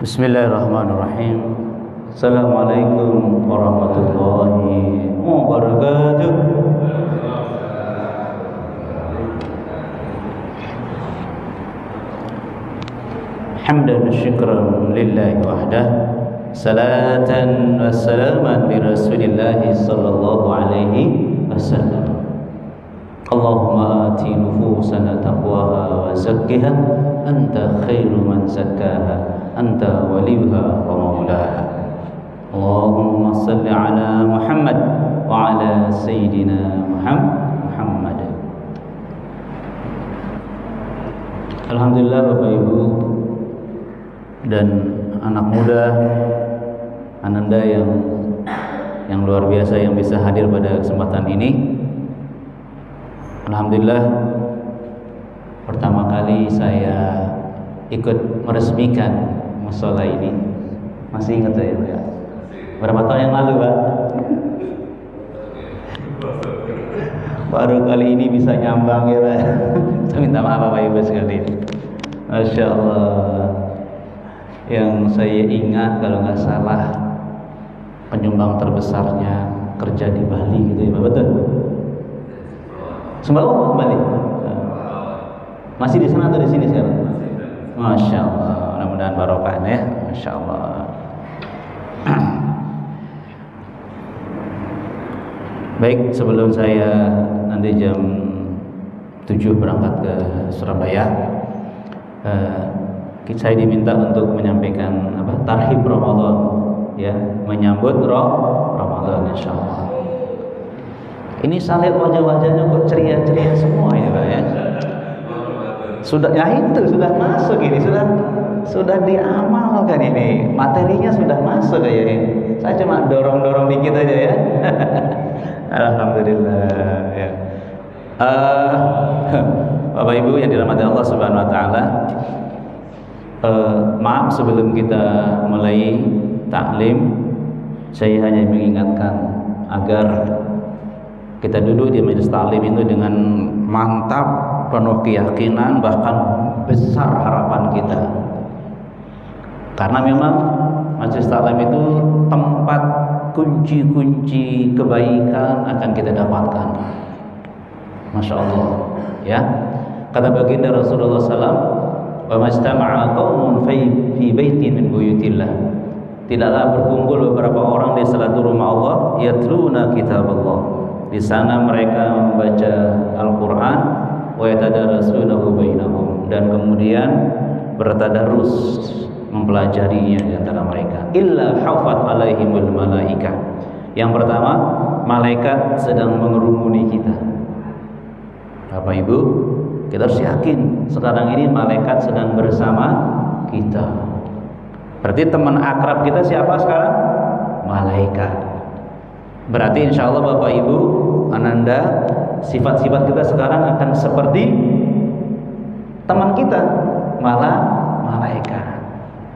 Bismillahirrahmanirrahim. Assalamualaikum warahmatullahi wabarakatuh. Hamdan wa syukran lillahi wahdah, salatan wa salaman bi rasulillahi sallallahu alaihi wasallam. Allahumma ati nufusana taqwaha wa zakkiha anta khairu man zakkaha anta waliyuha wa maulaha. Allahumma salli ala Muhammad wa ala sayyidina Muhammad. Alhamdulillah Bapak Ibu dan anak muda Ananda yang luar biasa yang bisa hadir pada kesempatan ini. Alhamdulillah, pertama kali saya ikut meresmikan mushola ini. Masih ingat saya ya? Berapa tahun yang lalu Pak? Baru kali ini bisa nyambang ya Pak. Saya minta maaf Bapak Ibu sekalian. Masya Allah. Yang saya ingat kalau nggak salah penyumbang terbesarnya kerja di Bali gitu ya Pak, betul? Sumbawa Bali? Masih di sana atau di sini sekarang? Masya Allah, mudah-mudahan barokah ya. Masya Allah. Baik, sebelum saya nanti jam 7 berangkat ke Surabaya, saya diminta untuk menyampaikan tarhib Ramadan, ya, menyambut Ramadan Insya Allah. Ini saya lihat wajah-wajahnya kok ceria-ceria semua ya Pak ya. Sudah sudah masuk ini, sudah diamalkan ini, materinya sudah masuk ya ini. Saya cuma dorong-dorong dikit aja ya. Alhamdulillah ya. Bapak Ibu yang dirahmati Allah Subhanahu wa taala. Maaf sebelum kita mulai taklim, saya hanya mengingatkan agar kita duduk di majelis taklim itu dengan mantap, penuh keyakinan, bahkan besar harapan kita. Karena memang majelis taklim itu tempat kunci-kunci kebaikan akan kita dapatkan. Masya Allah, ya. Kata baginda Rasulullah SAW, "Wa majtama'a qaumun fi baitin min buyutillah." Tidaklah berkumpul beberapa orang di satu rumah Allah, yatluna kitaballah. Di sana mereka membaca Al-Quran, wa yatadarasunahu bainahum, dan kemudian bertadarus mempelajarinya di antara mereka. Illa hafat alaihimul malaikah. Yang pertama, malaikat sedang mengerumuni kita. Bapak Ibu, kita harus yakin sekarang ini malaikat sedang bersama kita. Berarti teman akrab kita siapa sekarang? Malaikat. Berarti insya Allah Bapak Ibu, Ananda, sifat-sifat kita sekarang akan seperti teman kita, malah malaikat.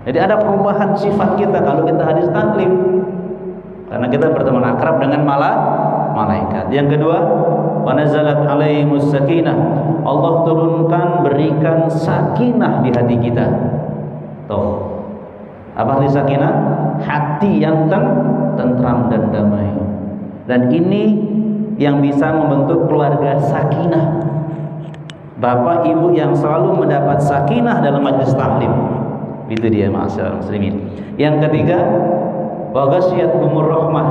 Jadi ada perubahan sifat kita kalau kita hadis taklim, karena kita berteman akrab dengan malaikat. Yang kedua, wa nazalat alaihimus sakinah. Allah turunkan, berikan sakinah di hati kita. Tuh. Apa arti sakinah? Hati yang tentram dan damai. Dan ini yang bisa membentuk keluarga sakinah. Bapak Ibu yang selalu mendapat sakinah dalam majelis taklim. Itu dia ma'asyiral muslimin. Yang ketiga, wa ghasyiyatuhumur rahmah.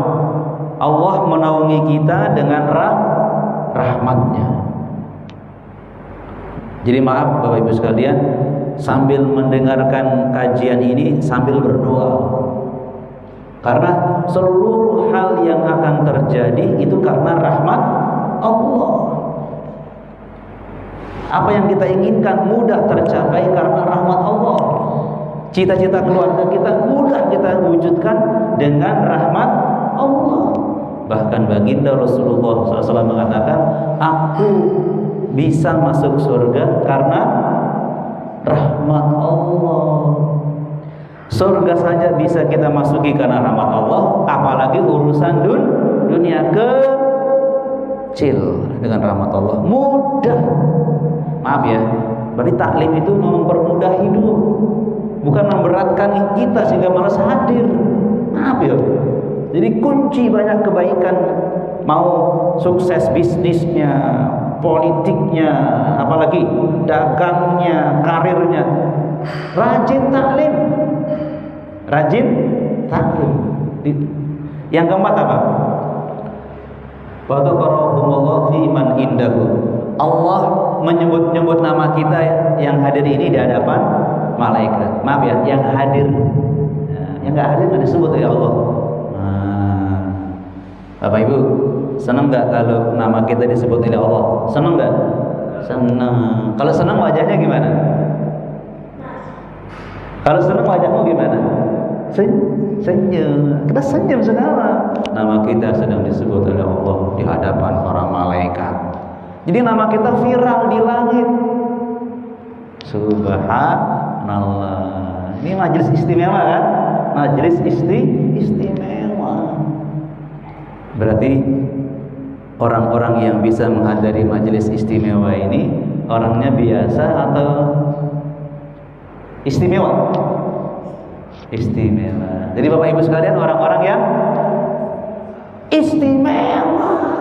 Allah menaungi kita dengan rahmatnya. Jadi maaf Bapak Ibu sekalian, sambil mendengarkan kajian ini sambil berdoa. Karena seluruh hal yang akan terjadi itu karena rahmat Allah. Apa yang kita inginkan mudah tercapai karena rahmat Allah. Cita-cita keluarga kita mudah kita wujudkan dengan rahmat Allah. Bahkan baginda Rasulullah SAW mengatakan, aku bisa masuk surga karena rahmat Allah. Surga saja bisa kita masuki karena rahmat Allah, apalagi urusan dunia kecil dengan rahmat Allah mudah. Maaf ya, berarti taklim itu mempermudah hidup. bukan memberatkan kita sehingga malas hadir. Maaf ya. Jadi kunci banyak kebaikan, mau sukses bisnisnya, politiknya, apalagi dagangnya, karirnya, rajin taklim. Rajin taklim. Yang keempat apa? Wa dzakarakumullah fi man indahu. Allah menyebut-nyebut nama kita yang hadir ini di hadapan malaikat. Maaf ya, yang hadir. Yang enggak hadir enggak disebut oleh Allah. Bapak Ibu, senang enggak kalau nama kita disebut oleh Allah? Senang enggak? Senang. Kalau senang wajahnya gimana? Kalau senang wajahmu gimana? Senyum. Kita senyum sekarang. Nama kita sedang disebut oleh Allah di hadapan para malaikat. Jadi nama kita viral di langit. Subhanallah. Ini majelis istimewa kan? Majelis istimewa. Berarti orang-orang yang bisa menghadiri majelis istimewa ini orangnya biasa atau istimewa? Istimewa. Jadi Bapak Ibu sekalian, orang-orang yang istimewa.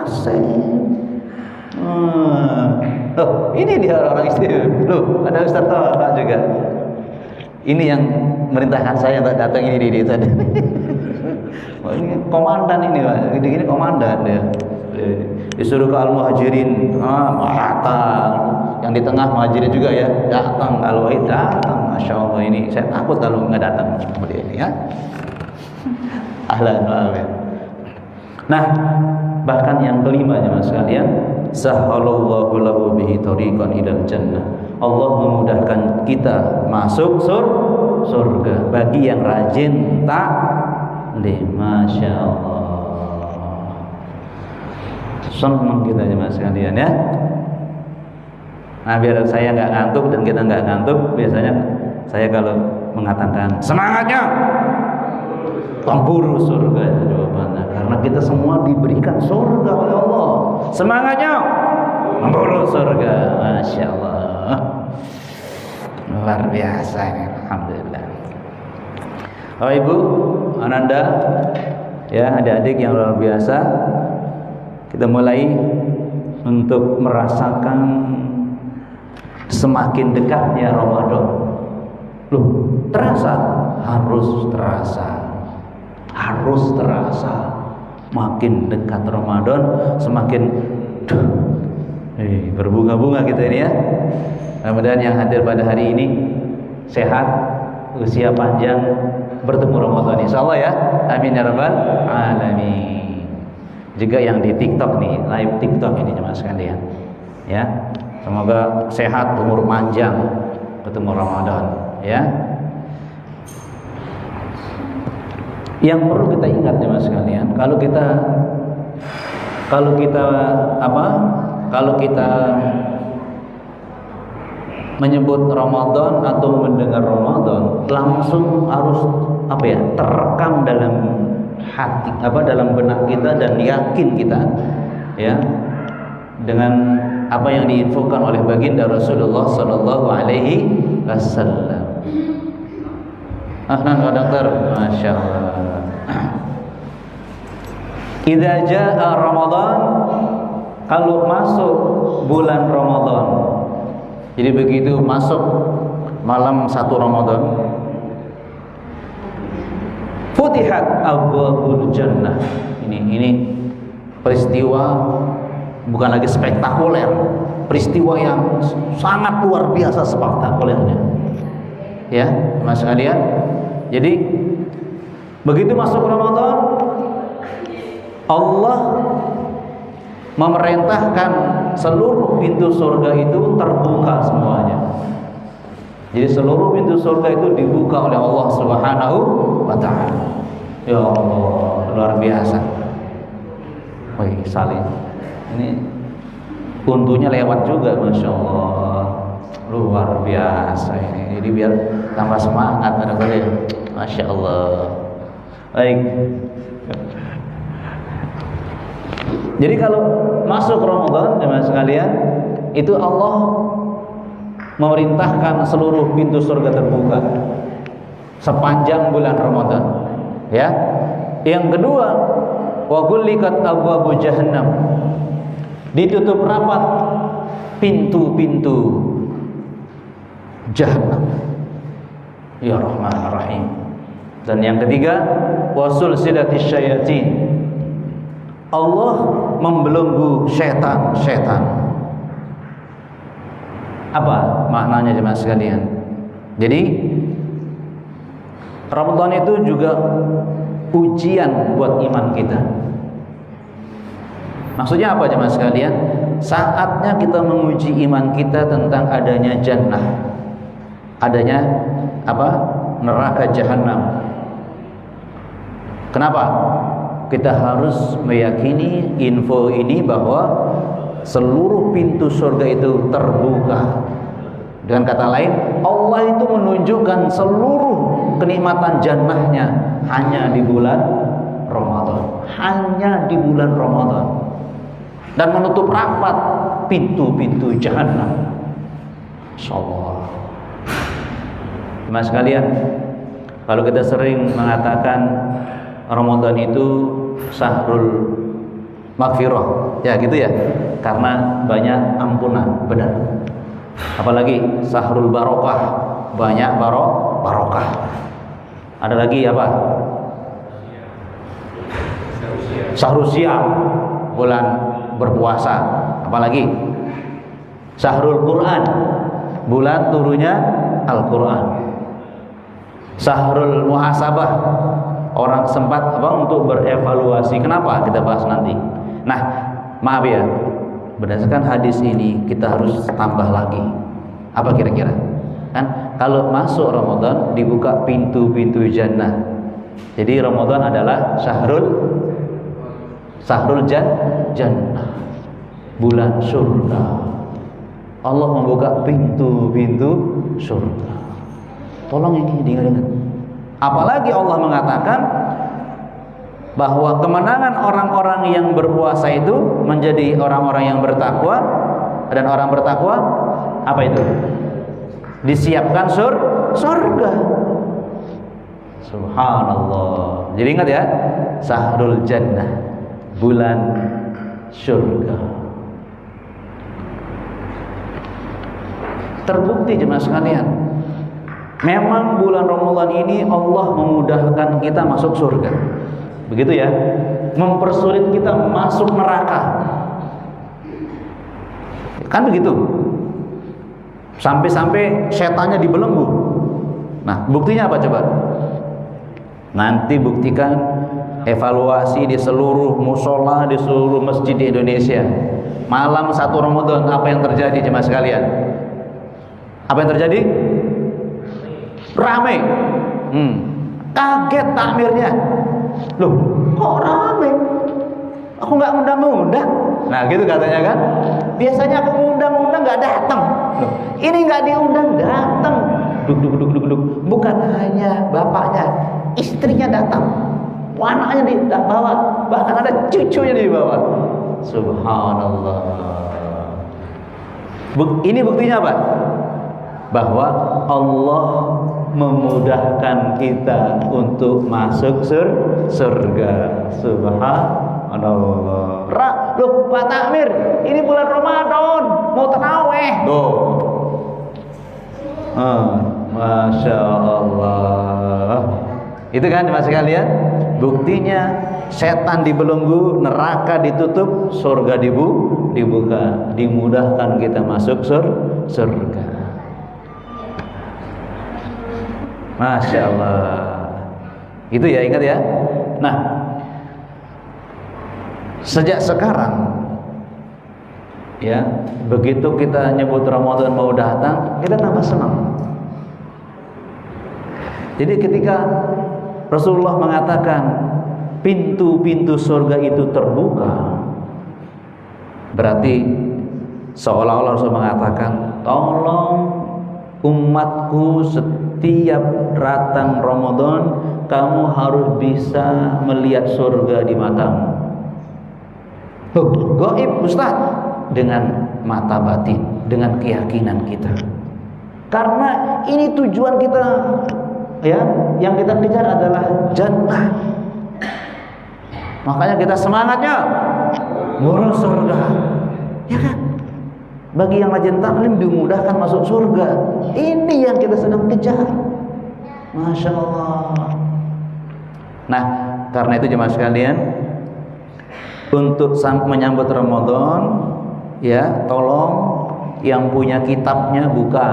Loh, ini dia orang istimewa. Loh, ada Ustaz Tok juga. Ini yang merintahkan saya untuk datang ini tadi. Oh, ini komandan ini, Pak. Ini komandan dia. Disuruh ke Al-Muhajirin, datang. Yang di tengah Muhajirin juga ya, datang. Al-Wahid datang. Masya Allah, ini saya takut kalau nggak datang seperti ini ya. Ahlan wa sahlan. Nah, bahkan yang kelima ya Mas sekalian, sahhalallahu lahu bihi tariqan ilal jannah. Allah memudahkan kita masuk surga bagi yang rajin taklim. Masya Allah. Senang kita ya Mas sekalian ya. Nah, biar saya nggak ngantuk dan kita nggak ngantuk, biasanya saya kalau mengatakan semangatnya pemburu surga jawabannya, karena kita semua diberikan surga oleh Allah. Semangatnya pemburu surga. Masya Allah, luar biasa ini. Alhamdulillah. Bapak Ibu, Ananda, ya adik-adik yang luar biasa, kita mulai untuk merasakan semakin dekatnya Ramadan. Loh, terasa? Harus terasa. Makin dekat Ramadan, semakin berbunga-bunga kita ini ya. Mudah-mudahan yang hadir pada hari ini sehat, usia panjang, bertemu Ramadan insyaallah ya. Amin ya rabbal alamin. Juga yang di TikTok nih, live TikTok ini jemaah sekalian. Ya. Semoga sehat, umur panjang, ketemu Ramadan, ya. Yang perlu kita ingat ya Mas sekalian, kalau kita menyebut Ramadan atau mendengar Ramadan, langsung harus terekam dalam hati, dalam benak kita dan yakin kita, ya, dengan apa yang diinfokan oleh baginda Rasulullah Sallallahu Alaihi Wasallam. Ahlan wa dokter, masya Allah. Idza jaa Ramadan, kalau masuk bulan Ramadan. Jadi begitu masuk malam 1 Ramadan, futihat abwabul jannah. Ini peristiwa bukan lagi spektakuler, peristiwa yang sangat luar biasa spektakulernya. Ya, Mas sekalian. Jadi begitu masuk Ramadan, Allah memerintahkan seluruh pintu surga itu terbuka semuanya. Jadi seluruh pintu surga itu dibuka oleh Allah Subhanahu wa taala. Ya Allah, luar biasa. Wih, salih. Ini untunya lewat juga, masya Allah, luar biasa ini. Jadi biar tambah semangat kadang-kadang, masya Allah. Baik. Jadi kalau masuk Ramadan, jemaah sekalian, itu Allah memerintahkan seluruh pintu surga terbuka. sepanjang bulan Ramadan. Ya. Yang kedua, wa ghulliqat abwabu jahannam. Ditutup rapat pintu-pintu Jahannam. Ya Rahman Rahim. Dan yang ketiga, wa sulsilatis syayatin. Allah membelenggu setan-setan. Apa maknanya jemaah sekalian? Jadi Ramadan itu juga ujian buat iman kita. Maksudnya apa jemaah sekalian? Saatnya kita menguji iman kita tentang adanya jannah, adanya apa? Neraka jahanam. Kenapa? Kita harus meyakini info ini bahwa seluruh pintu surga itu terbuka. Dengan kata lain, Allah itu menunjukkan seluruh kenikmatan jannahnya hanya di bulan Ramadan, hanya di bulan Ramadan, dan menutup rapat pintu-pintu jahannam. Insyaallah. Mas sekalian, kalau kita sering mengatakan Ramadan itu syahrul maghfirah, ya gitu ya, karena banyak ampunan, benar. Apalagi syahrul barokah, banyak barokah. Ada lagi apa? Syahrul siam, bulan berpuasa. Apalagi syahrul Quran, bulan turunnya Al-Quran. Syahrul muhasabah, orang sempat untuk berevaluasi. Kenapa? Kita bahas nanti. Nah, maaf ya, berdasarkan hadis ini kita harus tambah lagi. Apa kira-kira? Kan kalau masuk Ramadan dibuka pintu-pintu jannah. Jadi Ramadan adalah syahrul jannah, bulan surga. Allah membuka pintu-pintu surga. Tolong ini diingat-ingat. Apalagi Allah mengatakan bahwa kemenangan orang-orang yang berpuasa itu menjadi orang-orang yang bertakwa, dan orang bertakwa apa itu? Disiapkan surga. Subhanallah. Jadi ingat ya, syahrul jannah, bulan surga. Terbukti jemaah sekalian, memang bulan Ramadan ini Allah memudahkan kita masuk surga. Begitu ya, mempersulit kita masuk neraka. Kan begitu. Sampai-sampai setannya dibelenggu. Nah, buktinya apa coba? Nanti buktikan evaluasi di seluruh musola, di seluruh masjid di Indonesia. Malam 1 Ramadan, apa yang terjadi jemaah sekalian? Apa yang terjadi? Rame. Kaget takmirnya. Loh, kok rame? Aku nggak ngundang-ngundang. Nah, gitu katanya kan. Biasanya aku ngundang-ngundang nggak datang. Loh, ini nggak diundang datang. Duk. Bukan hanya bapaknya, istrinya datang, anaknya dibawa, bahkan ada cucunya dibawa. Subhanallah. Ini buktinya apa? Bahwa Allah memudahkan kita untuk masuk surga. Subhanallah. Loh, Pak Takmir, ini bulan Ramadan, mau taraweh. Tuh. Masya Allah. Itu kan mas sekalian, buktinya setan dibelenggu, neraka ditutup, surga dibuka, dimudahkan kita masuk surga. Masya Allah. Itu ya, ingat ya. Nah, sejak sekarang ya, begitu kita nyebut Ramadan mau datang, kita tambah senang. Jadi ketika Rasulullah mengatakan pintu-pintu surga itu terbuka, berarti seolah-olah Rasul mengatakan, tolong umatku, setiap datang Ramadan kamu harus bisa melihat surga di matamu. Gaib Ustaz, dengan mata batin, dengan keyakinan kita. Karena ini tujuan kita ya, yang kita kejar adalah jannah. Makanya kita semangatnya ngurus surga, ya kan? Bagi yang rajin taklim dimudahkan masuk surga. Ini yang kita sedang kejar. Masya Allah. Nah, karena itu jemaah sekalian, untuk menyambut Ramadan, ya, tolong yang punya kitabnya buka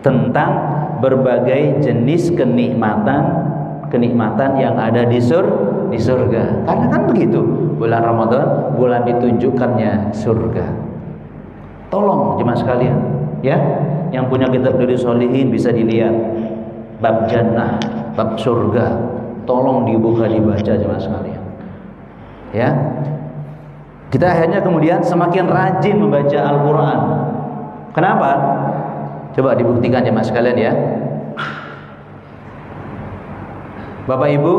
tentang berbagai jenis kenikmatan yang ada di surga. Karena kan begitu, bulan Ramadan bulan ditunjukkannya surga. Tolong jemaah sekalian, ya, yang punya kitab Riyadhus Shalihin bisa dilihat bab jannah, bab surga. Tolong dibuka, dibaca jemaah sekalian. Ya. Kita akhirnya kemudian semakin rajin membaca Al-Qur'an. Kenapa? Coba dibuktikan jemaah sekalian ya. Bapak Ibu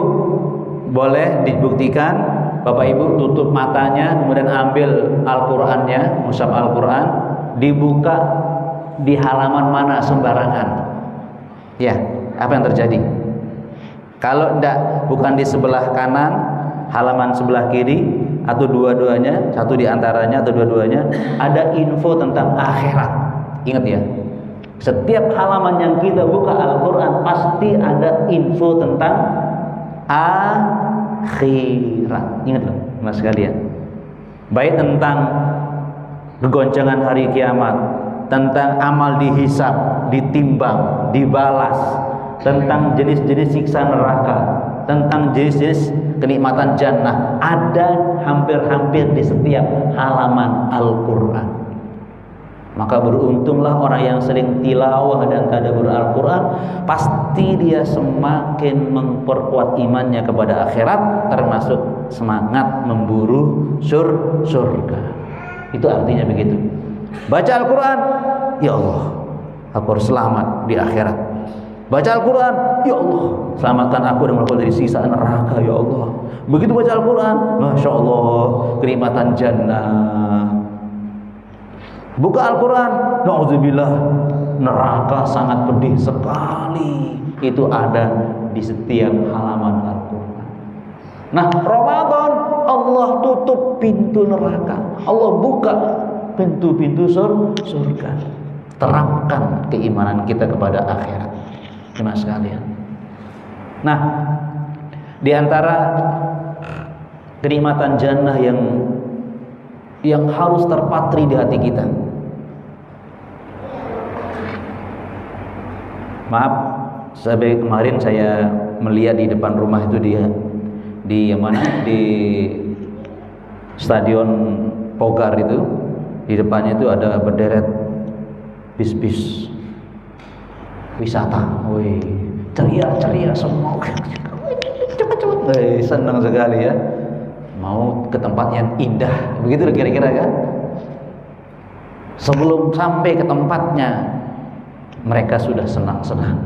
boleh dibuktikan, Bapak Ibu tutup matanya, kemudian ambil Al-Qur'annya, mushaf Al-Qur'an, dibuka di halaman mana sembarangan. Ya, apa yang terjadi? Kalau bukan di sebelah kanan, halaman sebelah kiri, atau dua-duanya, satu di antaranya atau dua-duanya, ada info tentang akhirat. Ingat ya, setiap halaman yang kita buka Al-Quran pasti ada info tentang akhirat. Ingat loh mas sekalian, baik tentang kegoncangan hari kiamat, tentang amal dihisab, ditimbang, dibalas, tentang jenis-jenis siksa neraka, tentang jenis-jenis kenikmatan jannah, ada hampir-hampir di setiap halaman Al-Quran. Maka beruntunglah orang yang sering tilawah dan tadabbur Al-Quran, pasti dia semakin memperkuat imannya kepada akhirat, termasuk semangat memburu surga. Itu artinya begitu. Baca Al-Quran, ya Allah, aku harus selamat di akhirat. Baca Al-Quran, ya Allah, selamatkan aku dari siksa neraka, ya Allah. Begitu baca Al-Quran, Masya Allah, kenikmatan jannah. Buka Al-Quran, na'udzubillah, neraka sangat pedih sekali. Itu ada di setiap halaman Al-Quran. Nah, Ramadan, Allah tutup pintu neraka, Allah buka pintu-pintu surga. Terapkan keimanan kita kepada akhirat, jemaah sekalian. Nah, di antara kenikmatan jannah yang harus terpatri di hati kita, maaf, sampai kemarin saya melihat di depan rumah itu di mana, di Stadion Pogar itu, di depannya itu ada berderet bis-bis wisata. Wih, ceria semua. Cepet-cepet. Senang sekali ya. Mau ke tempat yang indah. Begitu kira-kira kan? Sebelum sampai ke tempatnya, mereka sudah senang-senang.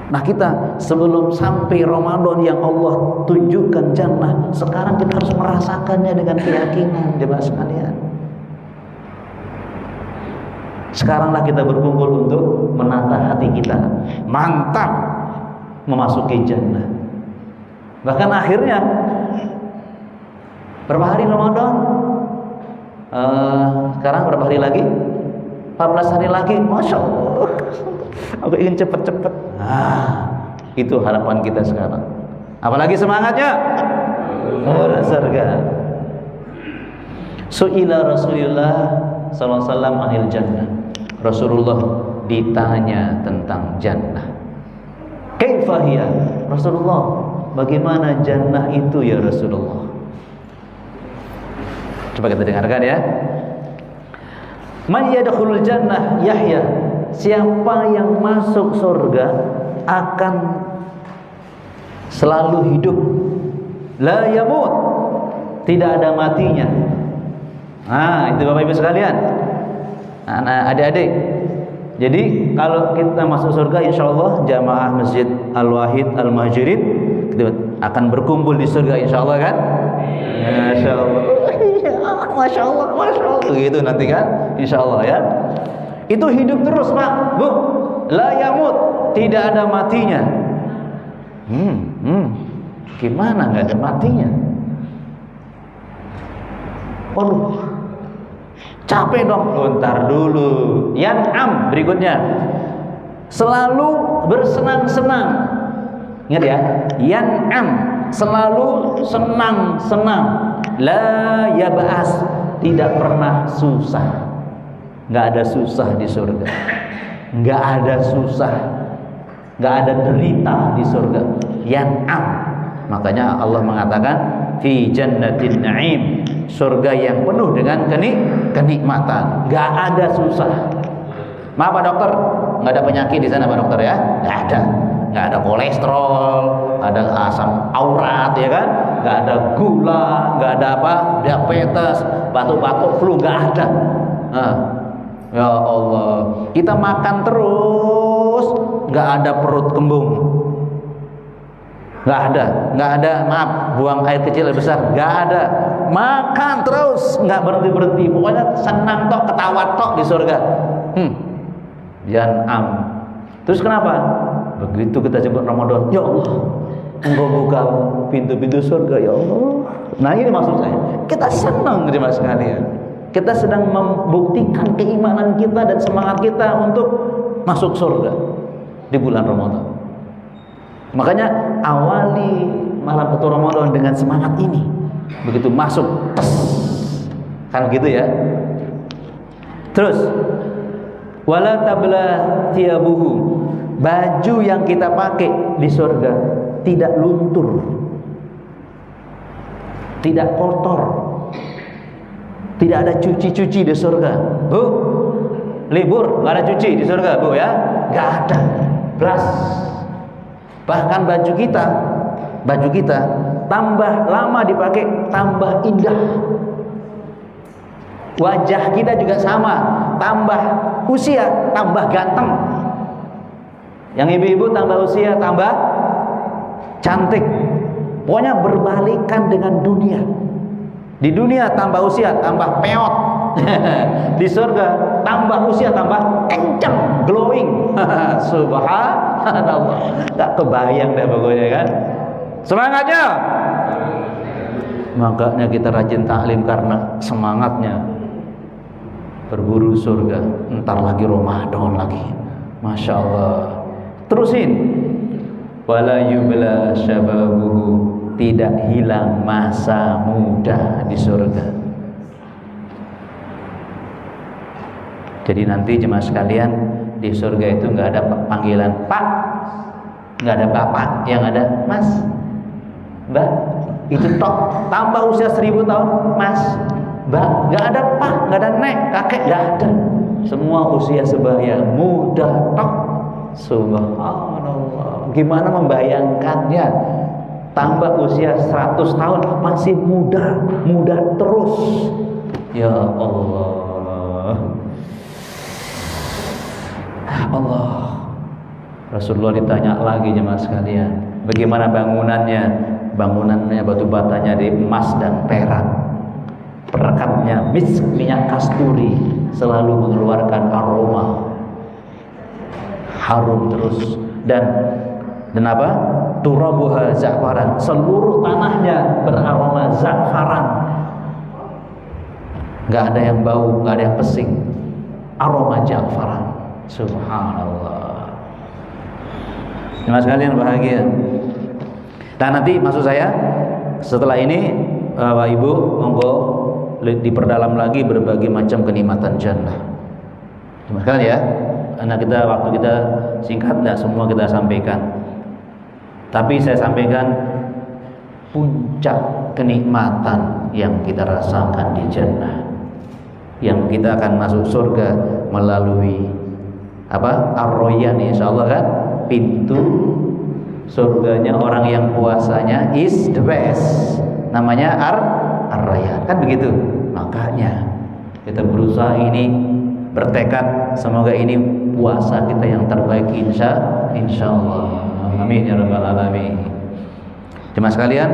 Nah, kita sebelum sampai Ramadan yang Allah tunjukkan jannah, sekarang kita harus merasakannya dengan keyakinan, jemaah sekalian. Sekaranglah kita berkumpul untuk menata hati kita, mantap memasuki jannah. Bahkan akhirnya berapa hari Ramadan? Sekarang berapa hari lagi? 14 hari lagi. Masya Allah, aku ingin cepet-cepet. Itu harapan kita sekarang. Apalagi semangatnya surga. Su'ila Rasulullah sallallahu alaihi wasallam anil jannah. Rasulullah ditanya tentang jannah. Kaifa hiya? Rasulullah, bagaimana jannah itu ya Rasulullah? Coba kita dengarkan ya. Man yadkhulul jannah yahya. Siapa yang masuk surga akan selalu hidup. La yamut. Tidak ada matinya. Itu Bapak Ibu sekalian, anak adik-adik. Jadi kalau kita masuk surga, insya Allah jamaah Masjid Al-Wahid Al-Muhajirin kita akan berkumpul di surga, insya Allah kan? Masya Allah, Masya Allah, Masya Allah. Begitu nanti kan, insya Allah ya. Itu hidup terus Pak, Bu. la yamut, tidak ada matinya. Gimana nggak ada matinya? Waduh, capek dong. Bentar dulu. Yan'am berikutnya, selalu bersenang-senang. Ingat ya, yan'am, selalu senang-senang. La yab'as, tidak pernah susah. Nggak ada susah di surga. Nggak ada susah, nggak ada derita di surga. Yan'am, makanya Allah mengatakan fi jannatin na'im, surga yang penuh dengan kenikmatan. Nggak ada susah. Maaf Pak Dokter, nggak ada penyakit di sana Pak Dokter ya? Nggak ada. Nggak ada kolesterol, nggak ada asam urat ya kan? Nggak ada gula, nggak ada apa? Diabetes, batuk-batuk, flu, nggak ada. Ya Allah, kita makan terus, nggak ada perut kembung, nggak ada, maaf, buang air kecil air besar, nggak ada, makan terus, nggak berhenti, pokoknya senang tok, ketawa tok di surga. Jangan terus kenapa? Begitu kita sebut Ramadan, ya Allah, Engkau buka pintu-pintu surga, ya Allah. Nah ini maksud saya, kita senang jemaah sekalian. Kita sedang membuktikan keimanan kita dan semangat kita untuk masuk surga di bulan Ramadan. Makanya awali malam Fathur Ramadan dengan semangat ini. Begitu masuk, kan gitu ya. Terus, wala tabla thiyabuhu, baju yang kita pakai di surga tidak luntur, tidak kotor. Tidak ada cuci-cuci di surga. Bu, libur nggak ada cuci di surga, Bu ya? Nggak ada. Beras. Bahkan baju kita tambah lama dipakai, tambah indah. Wajah kita juga sama, tambah usia, tambah ganteng. Yang ibu-ibu tambah usia, tambah cantik. Pokoknya berbalikan dengan dunia. Di dunia tambah usia, tambah peot. Di surga tambah usia, tambah kencang, glowing. Subhanallah. Tak kebayang deh pokoknya kan. Semangatnya. Makanya kita rajin taklim karena semangatnya berburu surga. Entar lagi Ramadan lagi. Masya Allah. Terusin. Wala yubla syababuhu, tidak hilang masa muda di surga. Jadi nanti jemaah sekalian, di surga itu nggak ada panggilan Pak, nggak ada Bapak, yang ada Mas, Mbak. Itu tok. Tambah usia 1000 tahun, Mas, Mbak. Nggak ada Pak, nggak ada Nek, kakek, nggak ada. Semua usia sebaya, muda tok. Subhanallah. Gimana membayangkannya? Tambah usia 100 tahun masih muda terus. Ya Allah. Allah. Rasulullah ditanya lagi jemaah sekalian, bagaimana bangunannya? Bangunannya batu batanya dari emas dan perak. Perekatnya misk, minyak kasturi, selalu mengeluarkan aroma. Harum terus dan apa? Turabuha za'faran, seluruh tanahnya beraroma za'faran. Nggak ada yang bau, nggak ada yang pesing, aroma za'faran. Subhanallah. Jemaah sekalian bahagia. Nah nanti maksud saya setelah ini Bapak Ibu monggo diperdalam lagi berbagai macam kenikmatan jannah. Jemaah sekalian ya. Karena waktu kita singkat, tidak semua kita sampaikan. Tapi saya sampaikan puncak kenikmatan yang kita rasakan di jannah, yang kita akan masuk surga melalui apa? Ar-Rayyan, insyaallah kan? Pintu surganya orang yang puasanya is the best. Namanya Ar-Rayyan. Kan begitu. Makanya kita berusaha ini, bertekad semoga ini puasa kita yang terbaik insyaallah. Amin ya rabbal alamin. Jemaah sekalian,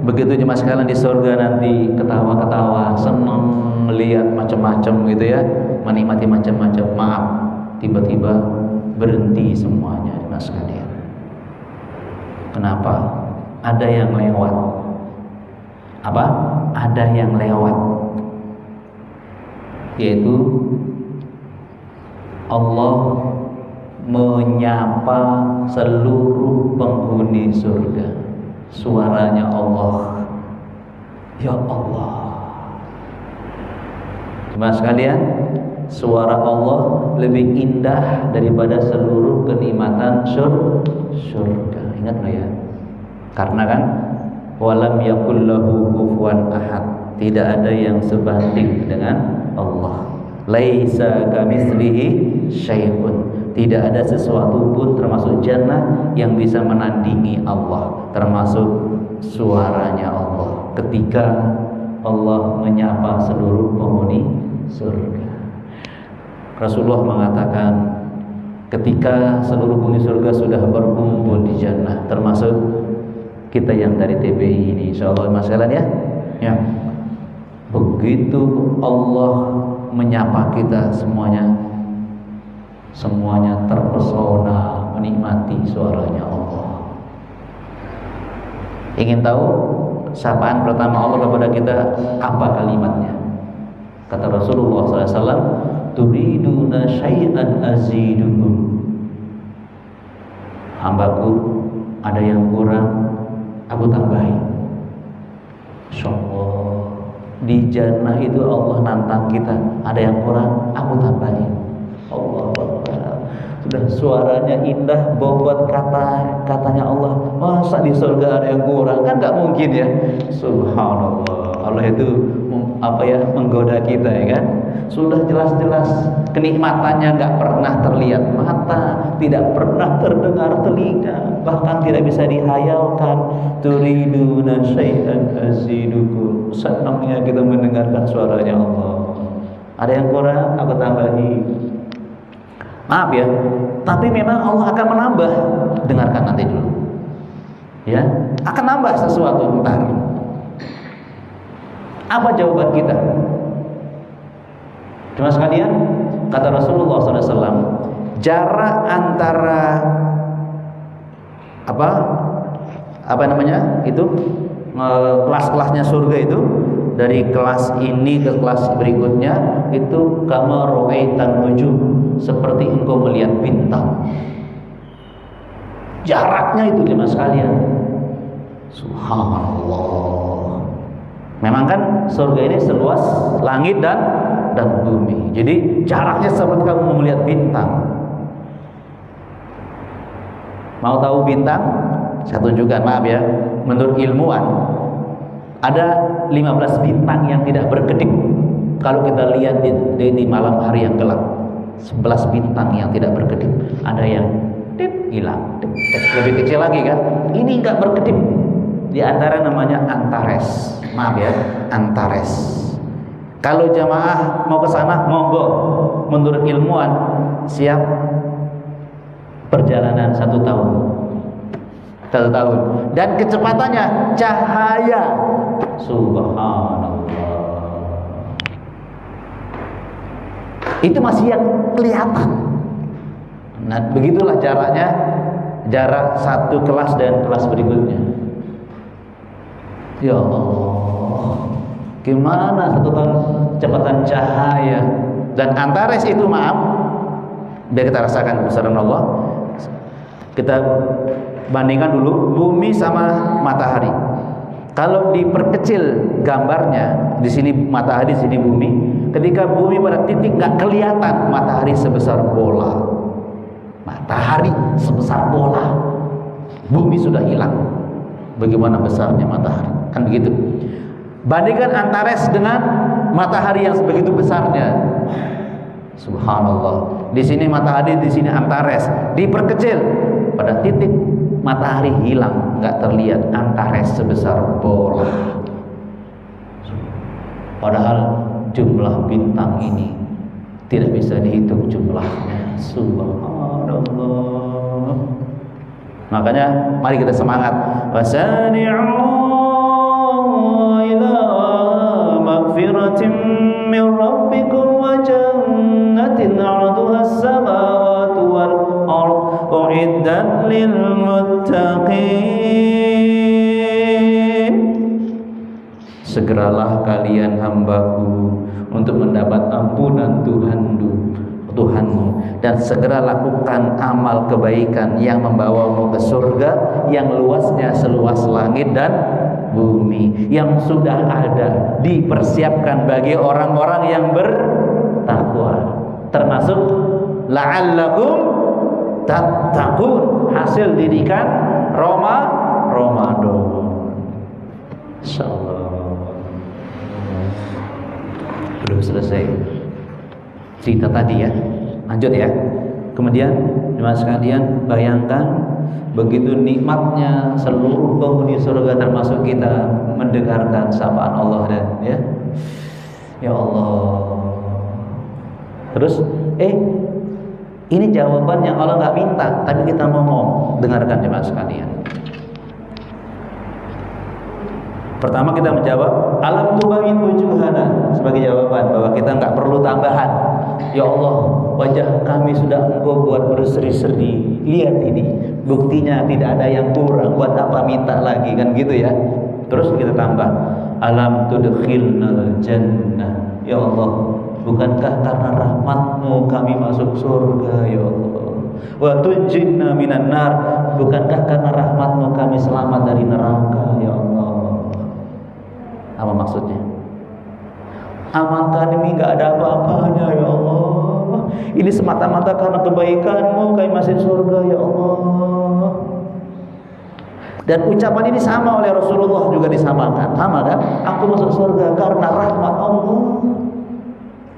begitu jemaah sekalian di surga nanti ketawa-ketawa, senang melihat macam-macam gitu ya, menikmati macam-macam. Maaf, tiba-tiba berhenti semuanya, mas sekalian. Kenapa? Ada yang lewat. Apa? Ada yang lewat. Yaitu Allah menyapa seluruh penghuni surga. Suaranya Allah, ya Allah. Mas sekalian, suara Allah lebih indah daripada seluruh kenikmatan surga. Ingat nggak ya? Karena kan walam yakul lahu kufuwan ahad, tidak ada yang sebanding dengan Allah. Laisa kamitslihi syai'un, tidak ada sesuatu pun termasuk jannah yang bisa menandingi Allah, termasuk suaranya Allah ketika Allah menyapa seluruh penghuni surga. Rasulullah mengatakan ketika seluruh penghuni surga sudah berkumpul di jannah, termasuk kita yang dari TPI ini, insyaallah masalah ya. Ya. Begitu Allah menyapa kita semuanya terpesona menikmati suaranya Allah. Ingin tahu sapaan pertama Allah kepada kita apa kalimatnya? Kata Rasulullah SAW, turiduna syai'an azidukum. Hambaku, ada yang kurang, aku tambahin. Insyaallah di jannah itu Allah nantang kita, ada yang kurang, aku tambahin. Allah Akbar. Sudah suaranya indah, bobot katanya Allah. Masa di surga ada yang kurang? Kan nggak mungkin ya. Subhanallah. Allah itu menggoda kita ya kan. Sudah jelas-jelas kenikmatannya nggak pernah terlihat mata, tidak pernah terdengar telinga, bahkan tidak bisa dihayalkan. Turiduna syai'an azidukum. Senangnya kita mendengarkan suaranya Allah. Ada yang kurang, aku tambahi. Maaf ya, tapi memang Allah akan menambah. Dengarkan nanti dulu. Ya, akan nambah sesuatu ntar. Apa jawaban kita? Cuma sekalian, kata Rasulullah SAW, jarak antara kelas-kelasnya surga itu, dari kelas ini ke kelas berikutnya itu kama ra'aitan nujum, seperti engkau melihat bintang. Jaraknya itu jemaah sekalian. Subhanallah. Memang kan surga ini seluas langit dan bumi. Jadi jaraknya seperti kamu melihat bintang. Mau tahu bintang? Saya tunjukkan, maaf ya. Menurut ilmuwan, ada 15 bintang yang tidak berkedip. Kalau kita lihat di malam hari yang gelap, 11 bintang yang tidak berkedip. Ada yang hilang, lebih kecil lagi kan? Ini nggak berkedip. Di antara namanya Antares. Maaf ya, Antares. Kalau jamaah mau ke sana, monggo. Menurut ilmuwan, siap perjalanan 1 tahun. 1 tahun. Dan kecepatannya cahaya. Subhanallah. Itu masih yang kelihatan. Nah, begitulah jaraknya, jarak satu kelas dan kelas berikutnya. Ya Allah, gimana 1 tahun kecepatan cahaya. Dan Antares itu, maaf, biar kita rasakan kebesaran Allah. Kita bandingkan dulu bumi sama matahari. Kalau diperkecil gambarnya, di sini matahari, di sini bumi. Ketika bumi pada titik nggak kelihatan, matahari sebesar bola. Matahari sebesar bola, bumi sudah hilang. Bagaimana besarnya matahari? Kan begitu. Bandingkan Antares dengan matahari yang sebegitu besarnya. Subhanallah. Di sini matahari, di sini Antares. Diperkecil, pada titik matahari hilang, nggak terlihat. Antares sebesar bola. Padahal jumlah bintang ini tidak bisa dihitung jumlahnya. Subhanallah. Makanya mari kita semangat. Wasani'u ila magfiratin min rabbikum wa jannatin 'arduha as-samawati wal uiddat lil muttaqin. Segeralah kalian hambaku untuk mendapat ampunan Tuhanmu, dan segera lakukan amal kebaikan yang membawamu ke surga yang luasnya seluas langit dan bumi, yang sudah ada dipersiapkan bagi orang-orang yang bertakwa, termasuk la'allakum tattaqun, hasil didikan Ramadan. Insyaallah. Belum selesai cerita tadi ya, lanjut ya. Kemudian jemaah sekalian, bayangkan begitu nikmatnya seluruh penghuni surga termasuk kita mendengarkan sapaan Allah dan ya Allah. Terus ini jawaban yang Allah nggak minta, tapi kita ngomong. Dengarkan jemaah sekalian. Pertama kita menjawab alam tubayin wujuhana, sebagai jawaban bahwa kita nggak perlu tambahan. Ya Allah, wajah kami sudah Engkau buat berseri-seri. Lihat ini, buktinya tidak ada yang kurang. Buat apa minta lagi, kan gitu ya. Terus kita tambah alam tudkhilnal jannah. Ya Allah, bukankah karena rahmat-Mu kami masuk surga ya Allah. Wa tunjinna minan nar, bukankah karena rahmat-Mu kami selamat dari neraka ya Allah. Apa maksudnya? Amal kami nggak ada apa-apanya ya Allah. Ini semata-mata karena kebaikan-Mu kami masuk surga ya Allah. Dan ucapan ini sama oleh Rasulullah juga disamakan. Sama kan? Aku masuk surga karena rahmat Allah.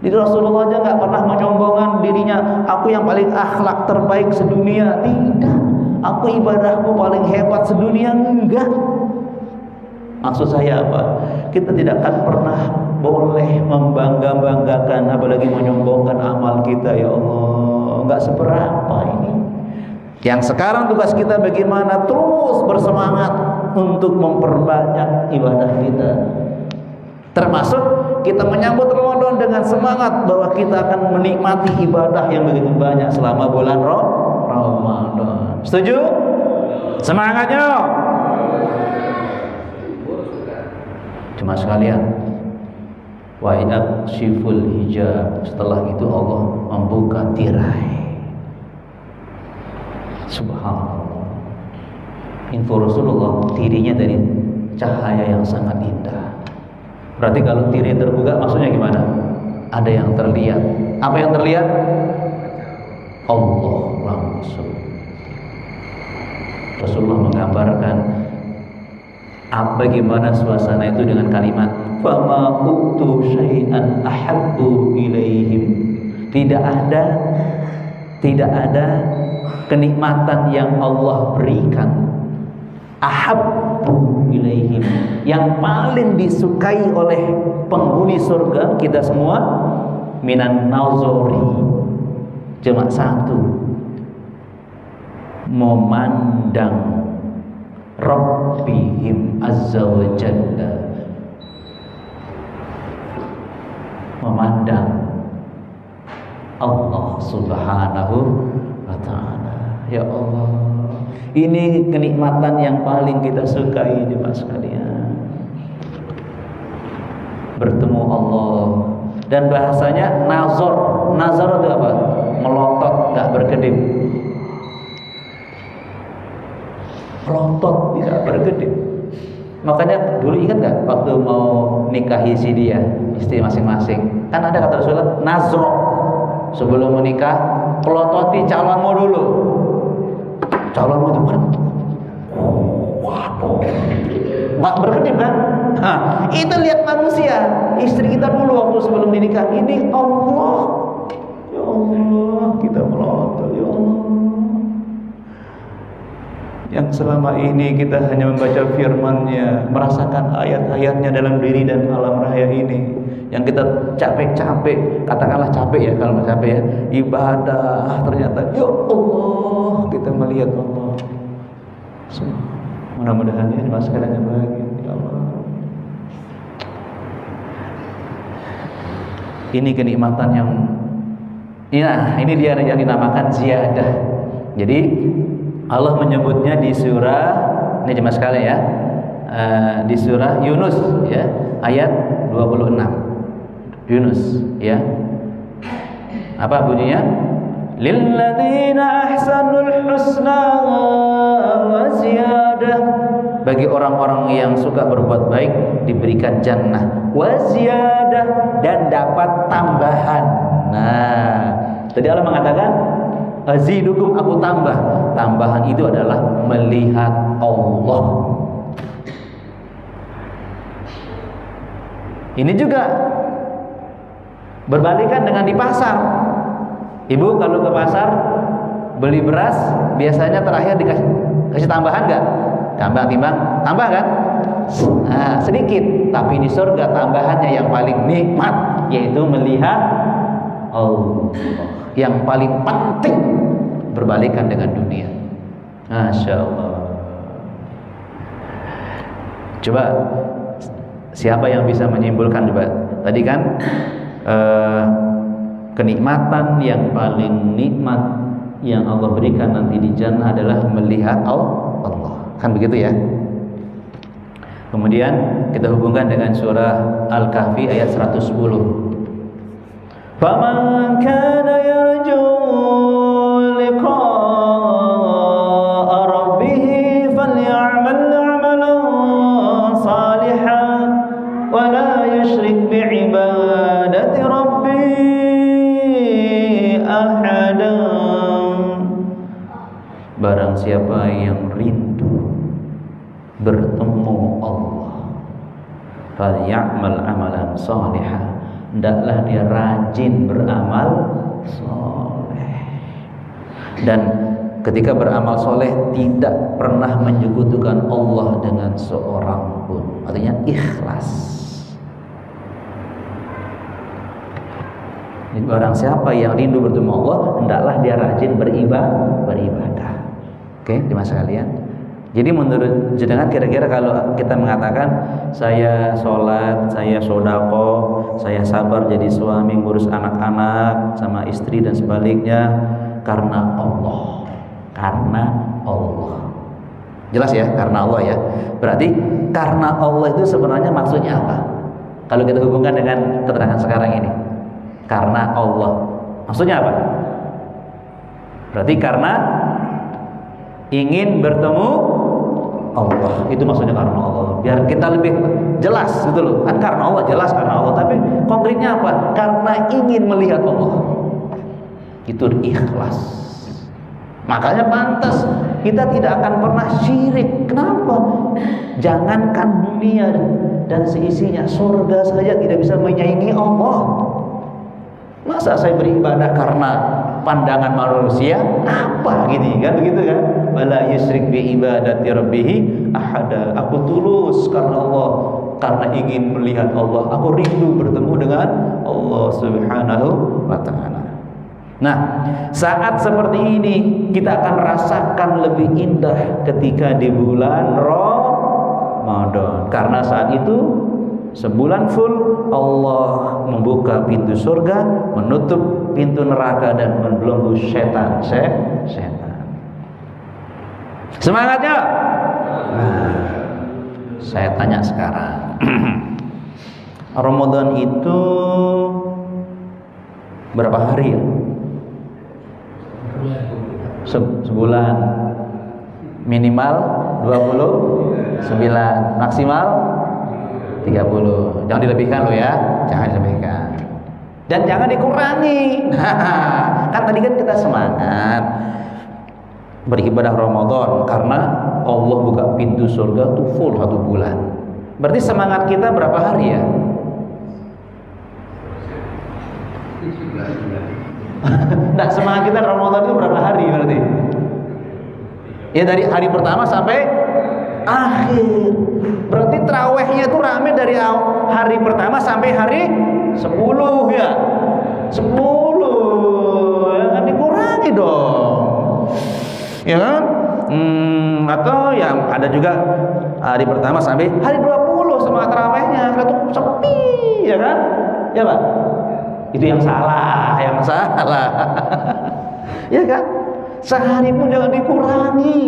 Jadi Rasulullah aja nggak pernah menyombongkan dirinya, aku yang paling akhlak terbaik sedunia. Tidak. Aku ibadahku paling hebat sedunia. Enggak. Maksud saya apa? Kita tidak akan pernah boleh membangga-banggakan, apalagi menyombongkan amal kita ya Allah. Enggak seberapa ini. Yang sekarang tugas kita bagaimana terus bersemangat untuk memperbanyak ibadah kita. Termasuk kita menyambut Ramadan dengan semangat bahwa kita akan menikmati ibadah yang begitu banyak selama bulan Ramadan. Setuju? Semangatnya. Cuma sekalian, wa yakshiful hijab, setelah itu Allah membuka tirai. Subhanallah. Info Rasulullah, tirinya dari cahaya yang sangat indah. Berarti kalau tirai terbuka maksudnya gimana? Ada yang terlihat. Apa yang terlihat? Allah langsung. Rasulullah menggambarkan bagaimana suasana itu dengan kalimat fama utu syai'an ahabbu ilaihim. Tidak ada kenikmatan yang Allah berikan ahabbu ilaihim, yang paling disukai oleh penghuni surga kita semua, minan nazari, cuma satu, memandang Rabbihim azza wa jalla, memandang Allah subhanahu wa ta'ala. Ya Allah, ini kenikmatan yang paling kita sukai jemaah sekalian, bertemu Allah. Dan bahasanya nazar. Nazar itu apa? Melotot, gak berkedip. Melotot, tidak berkedip. Makanya dulu ingat gak waktu mau nikahi si dia, istri masing-masing, kan ada kata Rasulullah, nazro, sebelum menikah pelototi calonmu dulu. Calonmu itu kan, waduh, mak berkedip kan? Itu lihat manusia, istri kita dulu waktu sebelum dinikah. Ini Allah, ya Allah, kita melotot, ya Allah. Yang selama ini kita hanya membaca firman-Nya, merasakan ayat-ayatnya dalam diri dan alam raya ini, yang kita capek-capek, katakanlah capek ya, kalau capek ya, ibadah, ternyata ya Allah, kita melihat Allah. Mudah-mudahan ya dimasukkan yang bahagia, ya Allah. Ini kenikmatan yang, ya, ini dia yang dinamakan ziyadah. Jadi Allah menyebutnya di surah, ini jemaah sekalian ya, di surah Yunus ya, ayat 26. Yunus ya. Apa bunyinya? Lilladzina ahsanul husna wa ziyadah. Bagi orang-orang yang suka berbuat baik diberikan jannah wa ziyadah, dan dapat tambahan. Nah, tadi Allah mengatakan azidukum, aku tambah. Tambahan itu adalah melihat Allah. Ini juga berbalikan dengan di pasar. Ibu kalau ke pasar beli beras, biasanya terakhir dikasih tambahan nggak? Tambah kan? Nah, sedikit. Tapi di surga tambahannya yang paling nikmat, yaitu melihat Allah. Yang paling penting, berbalikan dengan dunia. Masya Allah. Coba siapa yang bisa menyimpulkan coba? Tadi kan kenikmatan yang paling nikmat yang Allah berikan nanti di jannah adalah melihat Allah. Kan begitu ya? Kemudian kita hubungkan dengan surah Al-Kahfi ayat 110. Faman kana yarju liqa'a rabbih falyamal 'amalan salihan wa la yusyrik bi'ibadati rabbih ahadan. Barang siapa yang rindu bertemu Allah, falyamal 'amalan salihan, hendaklah dia rajin beramal soleh. Dan ketika beramal soleh tidak pernah menyekutukan Allah dengan seorang pun. Artinya ikhlas. Jadi barang siapa yang rindu bertemu Allah, hendaklah dia rajin beribadah. Oke, jemaah sekalian. Jadi menurut jenengan kira-kira kalau kita mengatakan saya sholat, saya sodako, saya sabar jadi suami, ngurus anak-anak sama istri dan sebaliknya karena Allah. Jelas ya, karena Allah ya. Berarti karena Allah itu sebenarnya maksudnya apa? Kalau kita hubungkan dengan keterangan sekarang ini, karena Allah, maksudnya apa? Berarti karena ingin bertemu Allah, itu maksudnya karena Allah. Biar kita lebih jelas gitu loh. Kan karena Allah, jelas karena Allah, tapi konkretnya apa? Karena ingin melihat Allah. Itu ikhlas. Makanya pantas kita tidak akan pernah syirik. Kenapa? Jangankan dunia dan seisinya, surga saja tidak bisa menyaingi Allah. Masa saya beribadah karena pandangan manusia? Apa gini kan, begitu kan? Wala yusyrik bi ibadati rabbih ahada. Aku tulus karena Allah, karena ingin melihat Allah. Aku rindu bertemu dengan Allah Subhanahu wa ta'ala. Nah, saat seperti ini kita akan rasakan lebih indah ketika di bulan Ramadan. Karena saat itu sebulan full Allah membuka pintu surga, menutup pintu neraka dan membelenggu setan. Semangatnya. Nah, saya tanya sekarang. Ramadan itu berapa hari ya? Sebulan. Minimal 29, maksimal 30. Jangan dilebihkan loh ya, jangan dilebihkan. Dan jangan dikurangi. Kan tadi kan kita semangat beribadah Ramadan karena Allah buka pintu surga tuh full 1 bulan. Berarti semangat kita berapa hari ya? Nah, semangat kita Ramadan itu berapa hari berarti? Ya dari hari pertama sampai akhir. Berarti tarawehnya itu rame dari hari pertama sampai hari 10 ya. 10 ya kan, dikurangi dong. Ya kan? Atau yang ada juga hari pertama sampai hari 20 semangat tarawehnya itu sepi ya kan? Ya Pak? Itu yang salah. Ya kan? Sehari pun jangan dikurangi.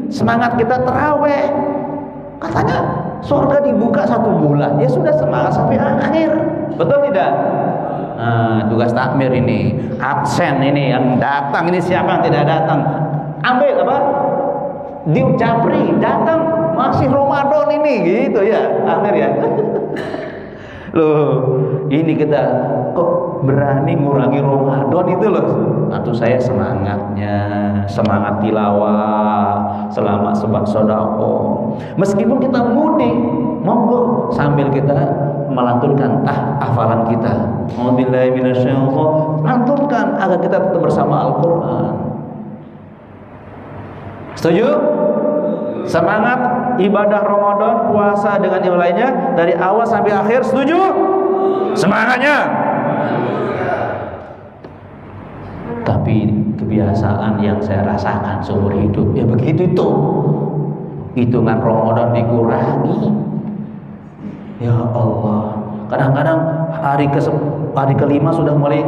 Semangat kita tarawih. Katanya surga dibuka 1 bulan. Ya sudah, semangat sampai akhir. Betul tidak? Nah, tugas takmir ini, absen ini, yang datang ini siapa yang tidak datang? Ambil apa? Diucapri, datang, masih Ramadan ini, gitu ya, takmir ya. Loh, ini kita kok berani ngurangi Ramadan itu loh. Atau saya semangatnya, semangat tilawah, selamat sebab sedekah. Meskipun kita mudik, monggo sambil kita melantunkan hafalan kita. Auzubillahi minasyaitonir, lantunkan agar kita tetap bersama Al-Qur'an. Setuju? Semangat ibadah Ramadan, puasa dengan yang lainnya dari awal sampai akhir, setuju? Semangatnya. Tapi kebiasaan yang saya rasakan seumur hidup ya begitu itu. Hitungan Ramadan dikurangi. Ya Allah, kadang-kadang hari kelima sudah mulai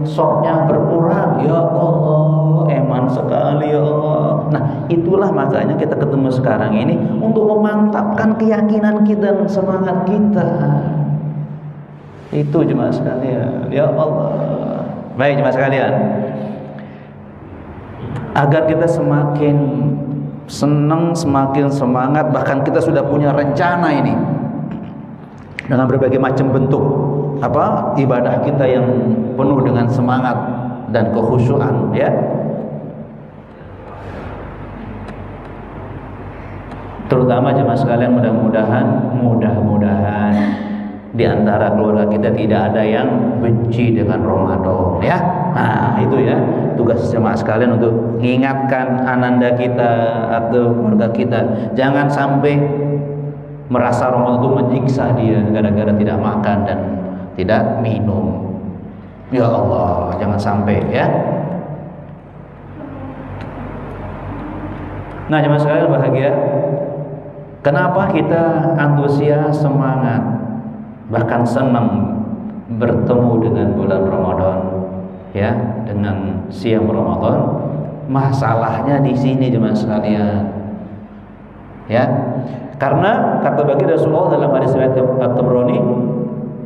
soknya berkurang. Ya Allah, eman sekali ya Allah. Nah, itulah makanya kita ketemu sekarang ini untuk memantapkan keyakinan kita dan semangat kita. Itu jemaah sekalian. Ya Allah. Baik jemaah sekalian, agar kita semakin senang, semakin semangat, bahkan kita sudah punya rencana ini dengan berbagai macam bentuk ibadah kita yang penuh dengan semangat dan kekhusyuan, ya. Terutama jemaah sekalian, mudah-mudahan di antara keluarga kita tidak ada yang benci dengan Ramadan, ya. Nah, itu ya tugas jemaah sekalian untuk mengingatkan ananda kita atau keluarga kita, jangan sampai merasa Ramadan itu menyiksa dia gara-gara tidak makan dan tidak minum. Ya Allah, jangan sampai, ya. Nah, jemaah sekalian bahagia. Kenapa kita antusias, semangat, bahkan senang bertemu dengan bulan Ramadan, ya, dengan siang Ramadan? Masalahnya di sini jemaah sekalian, ya. Karena kata bagi Rasulullah dalam hadis riwayat At-Tabrani,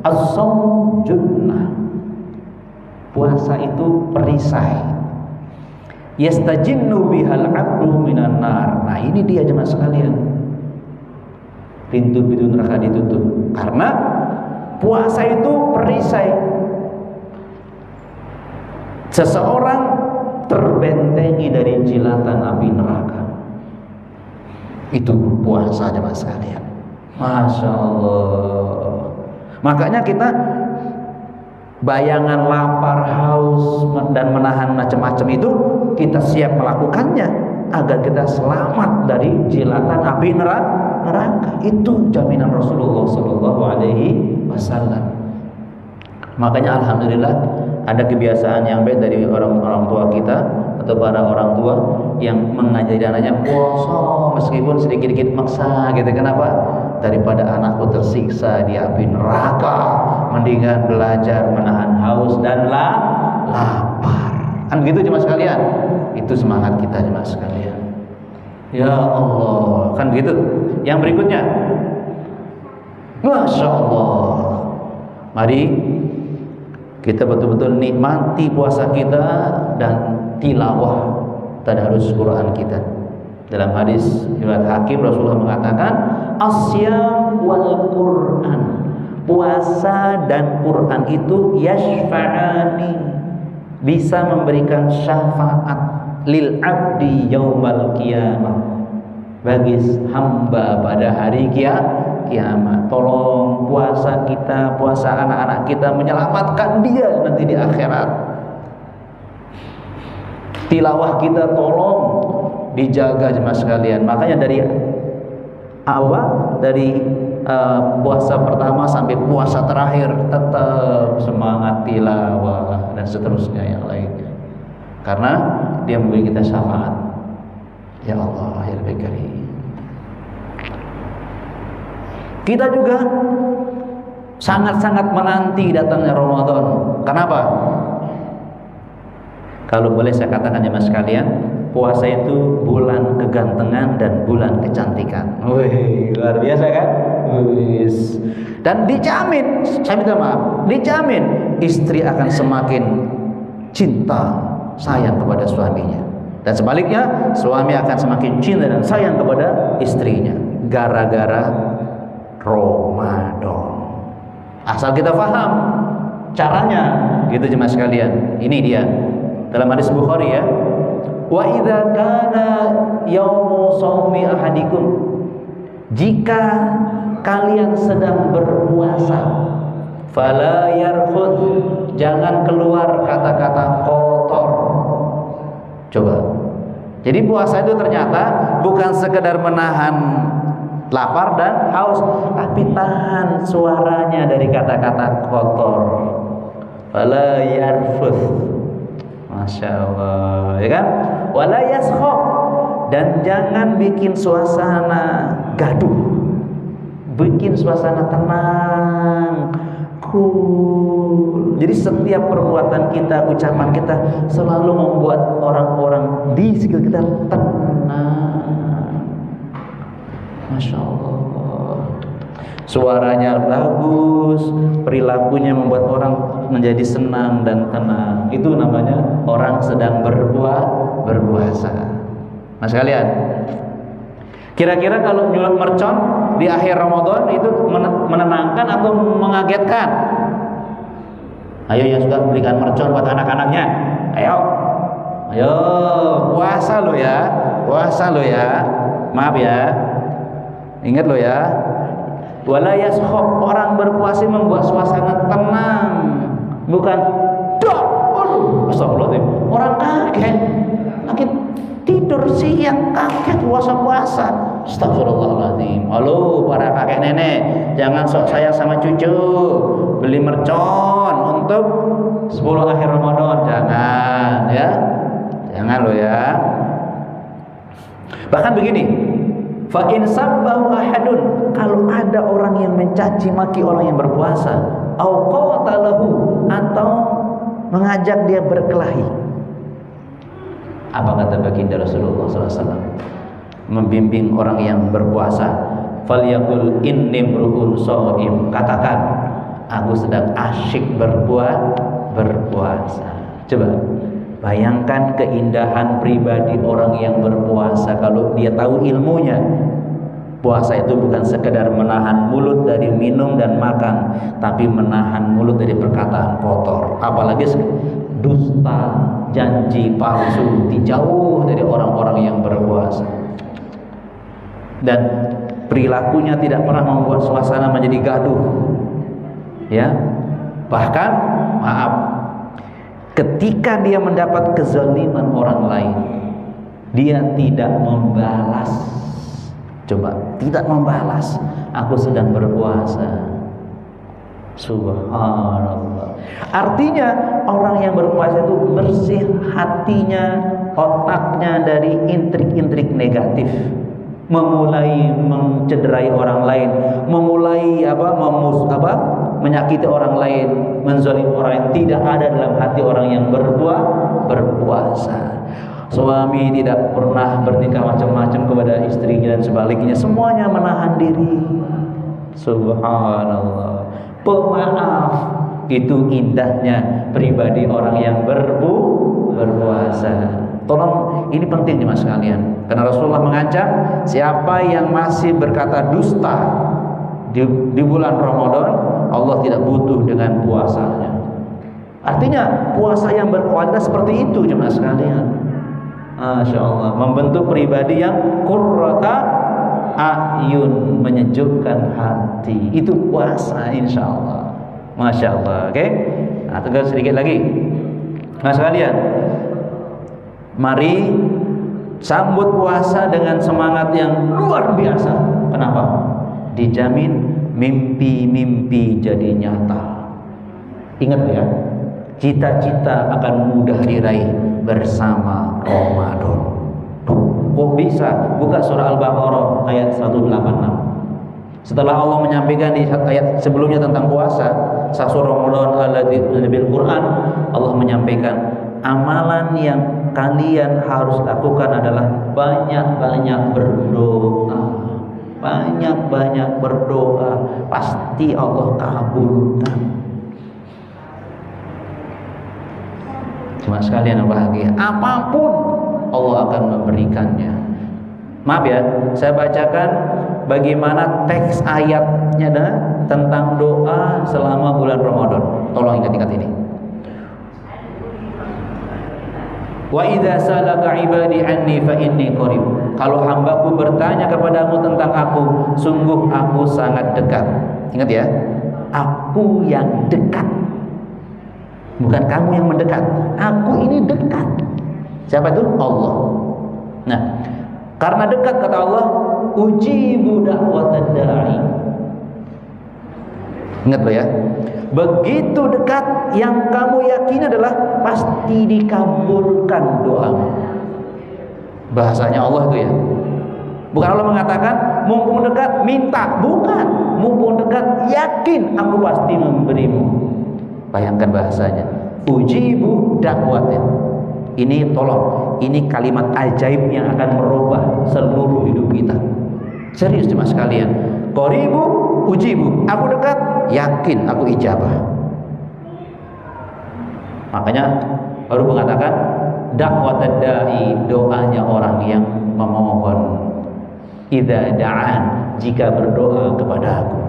as-shaum junnah. Puasa itu perisai. Yastajinnu bihal 'abdu minan nar. Nah, ini dia jemaah sekalian. Pintu-pintu neraka ditutup karena puasa itu perisai. Seseorang terbentengi dari jilatan api neraka. Itu puasa jemaah sekalian. Masya Allah. Makanya kita bayangan lapar, haus dan menahan macam-macam itu kita siap melakukannya agar kita selamat dari jilatan api neraka. Itu jaminan Rasulullah SAW. Makanya alhamdulillah ada kebiasaan yang baik dari orang-orang tua kita atau para orang tua yang mengajari anaknya puasa meskipun sedikit-sedikit maksa gitu. Kenapa? Daripada anakku tersiksa di api neraka, mendingan belajar menahan haus dan lapar. Kan begitu jemaah sekalian. Itu semangat kita jemaah sekalian. Ya Allah, kan begitu. Yang berikutnya, Masya Allah, mari kita betul-betul nikmati puasa kita dan tilawah tadarus Quran kita. Dalam hadis riwayat Hakim, Rasulullah mengatakan asyam wal Quran, puasa dan Quran itu yashfa'ani, bisa memberikan syafaat lil abdi yaumal qiyamah, bagi hamba pada hari kiamat. Tolong puasa kita, puasa anak-anak kita menyelamatkan dia nanti di akhirat. Tilawah kita tolong dijaga jemaah sekalian. Makanya dari awal, dari puasa pertama sampai puasa terakhir tetap semangat tilawah dan seterusnya yang lainnya. Karena dia memberi kita syafaat. Ya Allah, ya Rabbi Karim. Kita juga sangat-sangat menanti datangnya Ramadan. Kenapa? Kalau boleh saya katakan jemaah sekalian, puasa itu bulan kegantengan dan bulan kecantikan. Wih, luar biasa kan? Wis. Dan dijamin, saya minta maaf, dijamin istri akan semakin cinta, sayang kepada suaminya. Dan sebaliknya, suami akan semakin cinta dan sayang kepada istrinya gara-gara Ramadan. Asal kita paham caranya, gitu jemaah sekalian. Ini dia dalam hadis Bukhari ya. Wa idza kana yaumu shaumi ahadikum, jika kalian sedang berpuasa, fala yarfud, jangan keluar kata-kata kotor. Coba. Jadi puasa itu ternyata bukan sekedar menahan lapar dan haus, tapi tahan suaranya dari kata-kata kotor. Fala yarfud. Masya Allah, ya kan? Wala yaskhab, dan jangan bikin suasana gaduh, bikin suasana tenang, cool. Jadi setiap perbuatan kita, ucapan kita selalu membuat orang-orang di sekitar kita tenang. Masya Allah, suaranya bagus, perilakunya membuat orang menjadi senang dan tenang. Itu namanya orang sedang berpuasa. Nah sekalian, kira-kira kalau jual mercon di akhir Ramadan itu menenangkan atau mengagetkan? Ayo yang suka belikan mercon buat anak-anaknya. Ayo, puasa lo ya, puasa lo ya. Maaf ya, ingat lo ya. Wala yaskhab, orang berpuasa membuat suasana tenang, bukan astagfirullahaladzim, orang kaget lagi tidur siang kaget puasa-puasa. Astagfirullahaladzim. Halo para kakek nenek, jangan sok sayang sama cucu, beli mercon untuk 10 akhir Ramadan, jangan ya, jangan lo ya. Bahkan begini, fa in sabbahu ahadun, kalau ada orang yang mencaci maki orang yang berpuasa, au qatalahu, atau mengajak dia berkelahi. Apa kata baginda Rasulullah SAW membimbing orang yang berpuasa? Falyaqul inni mru'un shaim, katakan aku sedang asyik berpuasa. Coba bayangkan keindahan pribadi orang yang berpuasa kalau dia tahu ilmunya. Puasa itu bukan sekedar menahan mulut dari minum dan makan, tapi menahan mulut dari perkataan kotor, apalagi dusta, janji palsu, dijauh dari orang-orang yang berpuasa. Dan perilakunya tidak pernah membuat suasana menjadi gaduh. Ya. Bahkan maaf, ketika dia mendapat kezaliman orang lain, dia tidak membalas. Coba, tidak membalas. Aku sedang berpuasa. Subhanallah. Artinya orang yang berpuasa itu bersih hatinya, otaknya dari intrik-intrik negatif, memulai mencederai orang lain, memulai menyakiti orang lain, menzalimi orang yang tidak ada dalam hati orang yang berpuasa. Suami tidak pernah bertingkah macam-macam kepada istrinya dan sebaliknya, semuanya menahan diri. Subhanallah. Pemaaf, itu indahnya pribadi orang yang berpuasa. Tolong, ini penting nih mas sekalian, karena Rasulullah mengancam siapa yang masih berkata dusta di bulan Ramadan, Allah tidak butuh dengan puasanya. Artinya puasa yang berkualitas seperti itu jemaah sekalian. Masya Allah, membentuk pribadi yang qurrata ayun, menyejukkan hati. Itu puasa insya Allah. Masya Allah. Oke, nah, tunggu sedikit lagi mas sekalian. Mari sambut puasa dengan semangat yang luar biasa. Kenapa? Dijamin mimpi-mimpi jadi nyata. Ingat ya, cita-cita akan mudah diraih bersama Ramadan. Kok bisa? Buka surah Al-Baqarah ayat 186. Setelah Allah menyampaikan di ayat sebelumnya tentang puasa, sahur Ramadan alladzi bil Quran, Allah menyampaikan amalan yang kalian harus lakukan adalah banyak-banyak berdoa. Banyak-banyak berdoa, pasti Allah kabulkan. Cuma sekalian yang bahagia, apapun Allah akan memberikannya. Maaf ya, saya bacakan bagaimana teks ayatnya tentang doa selama bulan Ramadan. Tolong ingat-ingat ini. Wa idza salaka ibadi anni fa inni qarib. Kalau hambaku bertanya kepadamu tentang aku, sungguh aku sangat dekat. Ingat ya, aku yang dekat. Bukan kamu yang mendekat. Aku ini dekat. Siapa itu? Allah. Nah, karena dekat kata Allah, ujibu da'watad da'i. Ingat loh ya. Begitu dekat, yang kamu yakini adalah pasti dikabulkan doamu. Bahasanya Allah itu ya. Bukan Allah mengatakan mumpung dekat minta, bukan. Mumpung dekat yakin aku pasti memberimu. Bayangkan bahasanya. Ujibu da'watnya. Ini tolong, ini kalimat ajaib yang akan merubah seluruh hidup kita. Serius cuma sekalian. Qaribu ujibu, aku dekat, yakin aku ijabah. Makanya baru mengatakan dakwatad da'i, doanya orang yang memohon. Idza da'an, jika berdoa kepada aku.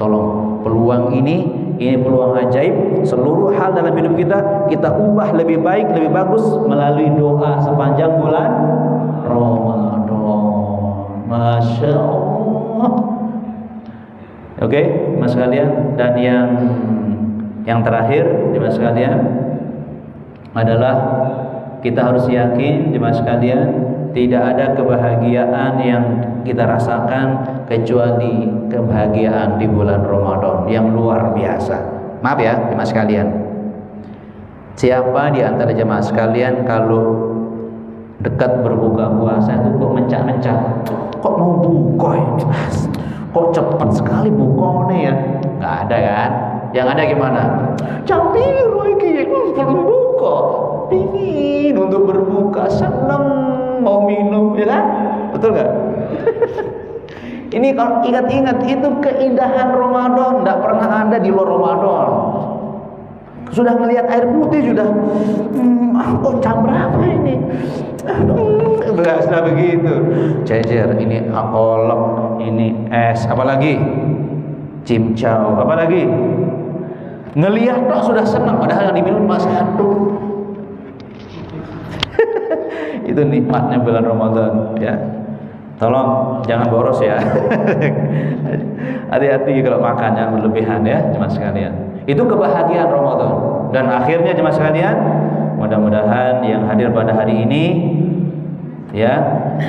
Tolong, peluang ini peluang ajaib. Seluruh hal dalam hidup kita ubah lebih baik, lebih bagus melalui doa sepanjang bulan Ramadan. Masya Allah. Oke, mas sekalian, dan yang terakhir, mas sekalian, adalah kita harus yakin, mas sekalian, tidak ada kebahagiaan yang kita rasakan kecuali kebahagiaan di bulan Ramadan yang luar biasa. Maaf ya, jemaah sekalian. Siapa di antara jemaah sekalian kalau dekat berbuka puasa itu kok mencak-mencak, kok mau buka ya? Kok cepat sekali bukanya ya? Nggak ada kan? Yang ada gimana? Jam biru iki belum buka. Ini untuk berbuka, seneng mau minum, ya kan? Betul nggak? Ini kalau ingat-ingat itu keindahan Ramadan, tidak pernah ada di luar Ramadan. Sudah melihat air putih sudah, oh jam berapa ini? Sudah begitu. Jejer, ini kolak, ini es, apalagi cimcau, apalagi ngelihat tok sudah senang, padahal yang diminum cuma satu. Itu nikmatnya bulan Ramadan ya. Tolong jangan boros ya. Hati-hati kalau makan jangan berlebihan ya, jemaah sekalian. Itu kebahagiaan Ramadan. Dan akhirnya jemaah sekalian, mudah-mudahan yang hadir pada hari ini ya,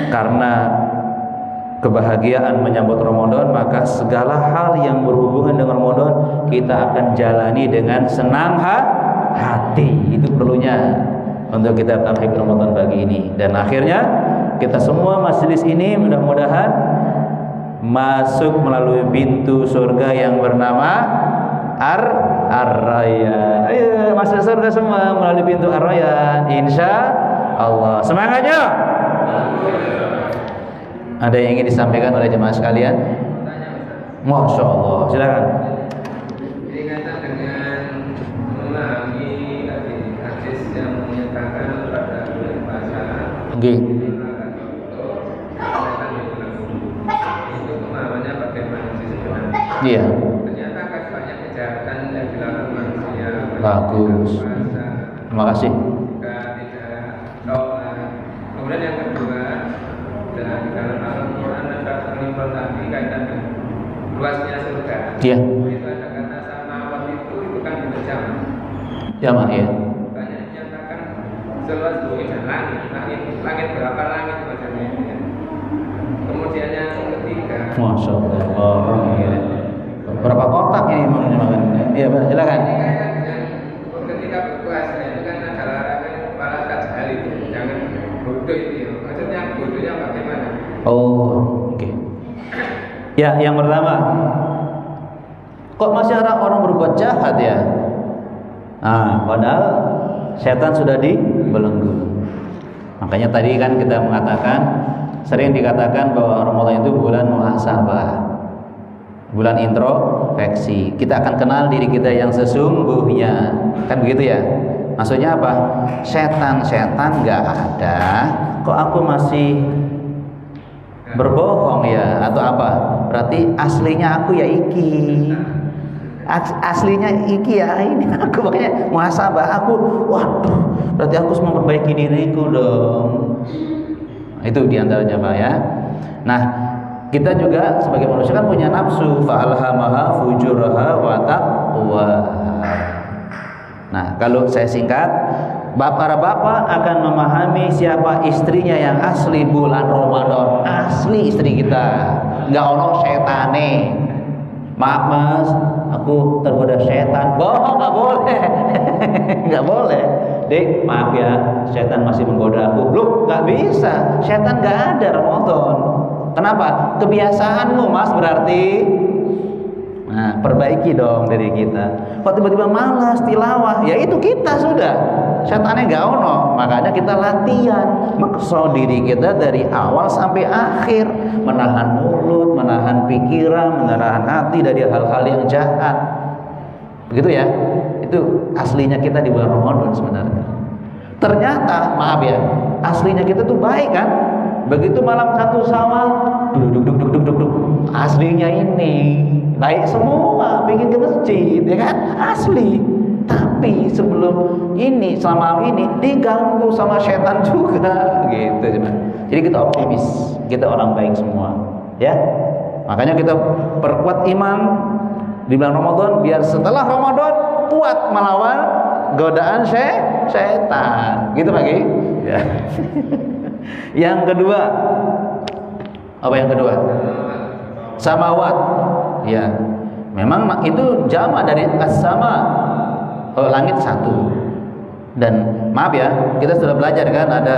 karena kebahagiaan menyambut Ramadan, maka segala hal yang berhubungan dengan Ramadan kita akan jalani dengan senang hati. Itu perlunya untuk kita tarik Ramadan pagi ini. Dan akhirnya kita semua majelis ini mudah-mudahan masuk melalui pintu surga yang bernama Ar-Rayyan. Ayo masuk surga semua melalui pintu Ar-Rayyan, insya Allah. Semangatnya. Ada yang ingin disampaikan oleh jemaah sekalian? Masya Allah, silakan. Berkaitan dengan memahami hadis yang menyatakan pada bulan puasa. Oke. Itu pemahamannya bagaimana sih sebenarnya? Iya. Ternyata kan banyak kejahatan yang dilakukan manusia. Bagus. Terima kasih. Tidak doa. Kemudian yang kedua, dan di dalam Al-Quran ada menimbul tadi kaitan dengan luasnya surga. Iya. Itu ada kata samawat itu kan berjam. Jamak ya. Banyak yang katakan seluas bumi dan langit berapa langit macamnya. Kemudian yang ketiga. Masya Allah. Berapa kotak ini makan? Iya, silakan. Ketika berpuasa itu kan ada larangan kepala tajal itu, jangan bodoh itu. Maksudnya bodohnya bagaimana? Oh, oke. Ya, yang pertama, kok masih ada orang berbuat jahat ya? Nah, padahal setan sudah dibelenggu. Makanya tadi kan kita mengatakan, sering dikatakan bahwa Ramadan itu bulan muhasabah, bulan introspeksi. Kita akan kenal diri kita yang sesungguhnya, kan begitu ya? Maksudnya apa? Setan-setan nggak ada, kok aku masih berbohong ya, atau apa? Berarti aslinya aku ya iki, aslinya iki ya ini aku, makanya muhasabah aku. Waduh, berarti aku harus memperbaiki diriku dong. Itu diantaranya Pak ya. Nah, kita juga sebagai manusia kan punya nafsu, fa'alhamaha fujuraha wa taqwaha. Nah, kalau saya singkat, para bapak akan memahami siapa istrinya yang asli bulan Ramadan. Asli istri kita, nggak ono setane. Maaf mas, aku tergoda setan. Bohong, nggak boleh. Nggak boleh. Dek, maaf ya, setan masih menggoda aku. Loh, nggak bisa. Setan nggak ada Ramadan. Kenapa? Kebiasaanmu mas berarti. Nah, perbaiki dong dari kita. Kok tiba-tiba malas tilawah? Ya itu kita sudah. Setannya nggak ono. Makanya kita latihan maksa diri kita dari awal sampai akhir, menahan mulut, menahan pikiran, menahan hati dari hal-hal yang jahat. Begitu ya? Itu aslinya kita di bulan Ramadan sebenarnya. Ternyata, maaf ya, aslinya kita tuh baik kan? Begitu malam 1 Syawal, duduk, aslinya ini baik semua, pengen ke masjid, ya kan? Asli. Tapi sebelum ini, selama ini diganggu sama setan juga, gitu. Jadi kita optimis, kita orang baik semua, ya. Makanya kita perkuat iman di bulan Ramadan, biar setelah Ramadan kuat melawan godaan setan, gitu Pak Ki? Ya. Yang kedua, apa yang kedua? Samawat. Ya, memang itu jamak dari as-sama, langit satu. Dan maaf ya, kita sudah belajar kan ada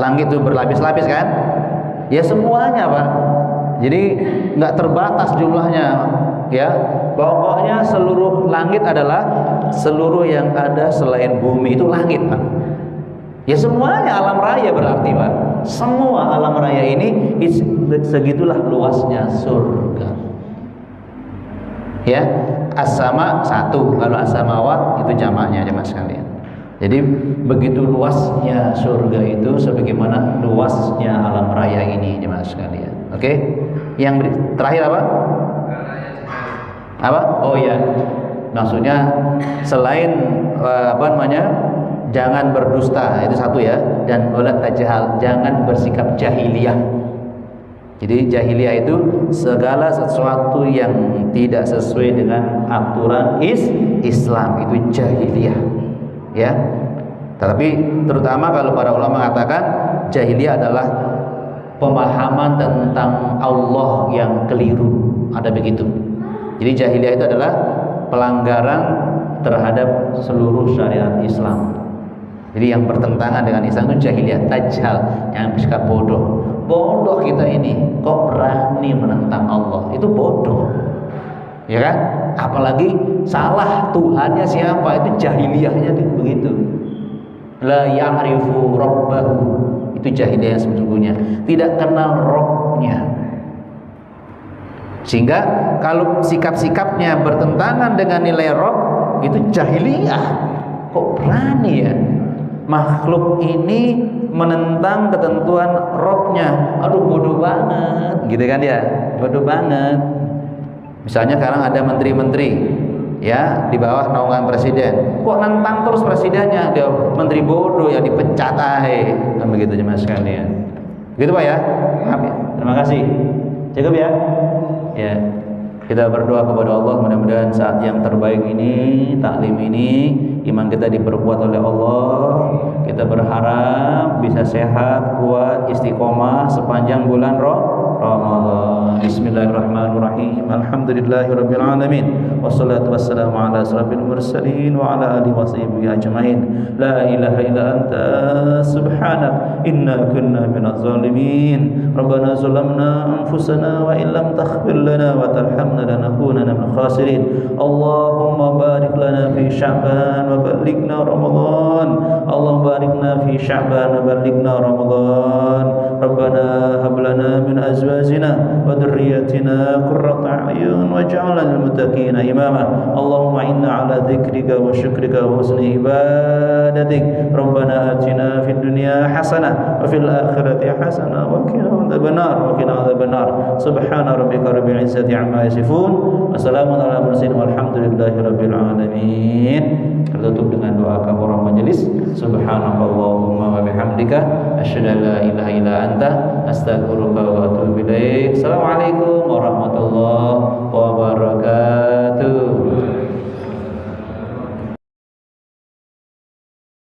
langit itu berlapis-lapis kan? Ya semuanya Pak. Jadi nggak terbatas jumlahnya, ya. Pokoknya seluruh langit adalah seluruh yang ada selain bumi itu langit Pak. Ya semuanya alam raya berarti Pak. Semua alam raya ini segitulah luasnya surga. Ya, as-sama satu, kalau as-samawat itu jamaknya jemaah sekalian. Jadi begitu luasnya surga itu sebagaimana luasnya alam raya ini jemaah sekalian. Oke? Yang terakhir apa? Apa? Oh ya. Maksudnya selain jangan berdusta, itu satu ya, dan wala tajhal, jangan bersikap jahiliyah. Jadi jahiliyah itu segala sesuatu yang tidak sesuai dengan aturan Islam, itu jahiliyah. Ya. Tetapi terutama kalau para ulama mengatakan jahiliyah adalah pemahaman tentang Allah yang keliru, ada begitu. Jadi jahiliyah itu adalah pelanggaran terhadap seluruh syariat Islam. Jadi yang bertentangan dengan Islam itu jahiliyah, tajhal, yang bersikap bodoh. Bodoh kita ini, kok berani menentang Allah? Itu bodoh, ya kan? Apalagi salah Tuhannya siapa, itu jahiliyahnya itu begitu. La ya'rifu rabbahu, itu jahiliyah sesungguhnya, tidak kenal Rabbnya. Sehingga kalau sikap-sikapnya bertentangan dengan nilai Rabb, itu jahiliyah. Kok berani ya makhluk ini menentang ketentuan Rabbnya? Aduh bodoh banget, gitu kan ya, bodoh banget. Misalnya sekarang ada menteri-menteri ya di bawah naungan presiden, kok nentang terus presidennya, dia menteri bodoh ya dipecat aja, kan begitu jemaah sekalian. Gitu Pak ya. Maaf ya. Terima kasih. Cukup ya. Ya. Kita berdoa kepada Allah, mudah-mudahan saat yang terbaik ini, taklim ini, iman kita diperkuat oleh Allah. Kita berharap bisa sehat, kuat, istiqomah sepanjang bulan Ramadan. Bismillahirrahmanirrahim. Alhamdulillahi rabbil alamin. Wassalatu wassalamu ala asrafil mursalin wa ala alihi wa sahbihi ajmain. La ilaha illa anta subhanak inna kunna minaz zalimin. Rabbana zalamna anfusana wa illam taghfir lana wa tarhamna lanakunanna minal khasirin. Allahumma barik lana fi Sya'ban wa ballighna Ramadan. Allahumma barikna fi Sya'ban wa ballighna Ramadan. Rabbana hab lana min azwajina wa dhurriyyatina qurrata a'yun waj'alna lil muttaqina imama. Allahumma inna ala dzikrika wa syukrika wa husni ibadatik. Rabbana atina fid dunya hasanah wa fil akhirati hasanah wa qina adzabannar. Subhana rabbika rabbil izzati amma yasifun. Wassalamun ala mursalin walhamdulillahi rabbil alamin. Tertutup dengan doa kafaraah majelis. Subhanakallahumma wa bihamdika asyhadu an la ilaha illa anta astaghfiruka wa atubu ilaik. Assalamualaikum